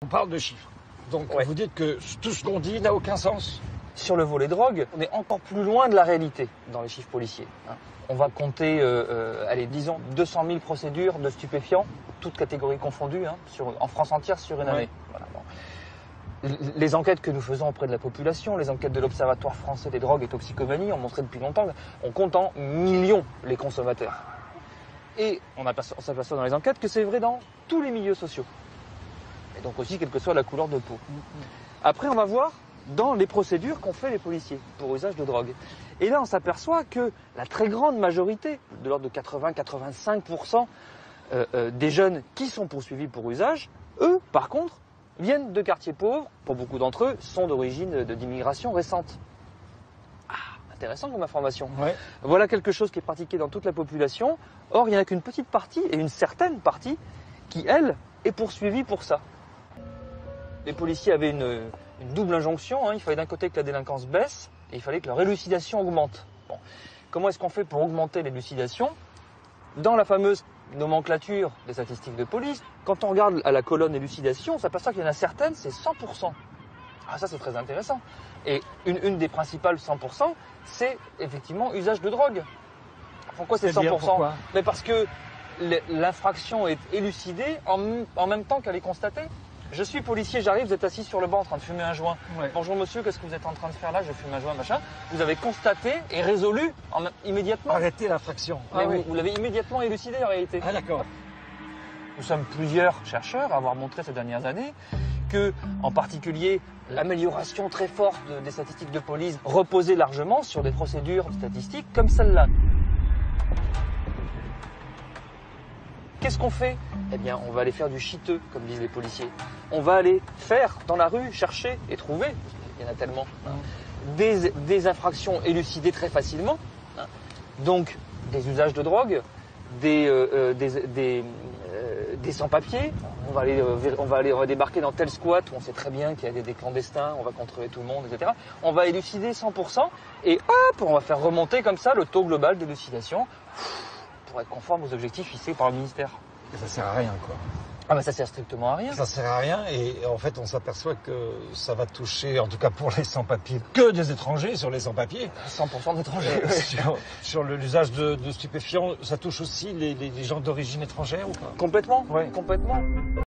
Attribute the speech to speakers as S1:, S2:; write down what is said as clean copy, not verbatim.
S1: parle de chiffres. Donc
S2: Ouais.
S1: vous dites que tout ce qu'on dit n'a aucun sens.
S2: Sur le volet drogue, on est encore plus loin de la réalité dans les chiffres policiers. On va compter, allez, disons, 200 000 procédures de stupéfiants, toutes catégories confondues, en France entière sur une année. Voilà, bon. Les enquêtes que nous faisons auprès de la population, les enquêtes de l'Observatoire français des drogues et toxicomanies ont montré depuis longtemps qu'on compte en millions les consommateurs. Et on s'aperçoit dans les enquêtes que c'est vrai dans tous les milieux sociaux. Et donc aussi, quelle que soit la couleur de peau. Après, on va voir dans les procédures qu'ont fait les policiers pour usage de drogue. Et là, on s'aperçoit que la très grande majorité, de l'ordre de 80-85% des jeunes qui sont poursuivis pour usage, eux, par contre, viennent de quartiers pauvres. Pour beaucoup d'entre eux, sont d'origine d'immigration récente. Ah, intéressant comme information.
S1: Ouais.
S2: Voilà quelque chose qui est pratiqué dans toute la population. Or, il n'y en a qu'une petite partie, et une certaine partie, qui, elle, est poursuivie pour ça. Les policiers avaient une double injonction. Il fallait d'un côté que la délinquance baisse, et il fallait que leur élucidation augmente. Bon. Comment est-ce qu'on fait pour augmenter l'élucidation? Dans la fameuse nomenclature des statistiques de police, quand on regarde à la colonne élucidation, on s'aperçoit qu'il y en a certaines, c'est 100%. Ah, ça, c'est très intéressant. Et une des principales 100%, c'est effectivement usage de drogue. Pourquoi c'est 100%?
S1: Pourquoi?
S2: Mais parce que l'infraction est élucidée en même temps qu'elle est constatée. Je suis policier, j'arrive, vous êtes assis sur le banc en train de fumer un joint.
S1: Ouais.
S2: Bonjour monsieur, qu'est-ce que vous êtes en train de faire là? Je fume un joint, machin. Vous avez constaté et résolu immédiatement.
S1: Arrêtez l'infraction.
S2: Mais
S1: oui.
S2: vous l'avez immédiatement élucidé en réalité.
S1: Ah d'accord.
S2: Nous sommes plusieurs chercheurs à avoir montré ces dernières années que, en particulier, l'amélioration très forte des statistiques de police reposait largement sur des procédures statistiques comme celle-là. Qu'est-ce qu'on fait? Eh bien, on va aller faire du chiteux, comme disent les policiers. On va aller faire dans la rue, chercher et trouver, il y en a tellement, des infractions élucidées très facilement. Donc, des usages de drogue, des sans-papiers. On va débarquer dans tel squat où on sait très bien qu'il y a des clandestins, on va contrôler tout le monde, etc. On va élucider 100% et hop, on va faire remonter comme ça le taux global d'élucidation pour être conforme aux objectifs fixés par le ministère.
S1: Et ça sert à rien, quoi.
S2: Ah bah ça sert strictement à rien.
S1: Ça sert à rien et en fait on s'aperçoit que ça va toucher, en tout cas pour les sans-papiers, que des étrangers sur les sans-papiers.
S2: 100% d'étrangers.
S1: Sur l'usage de stupéfiants, ça touche aussi les gens d'origine étrangère ou pas?
S2: Complètement,
S1: Ouais.
S2: complètement.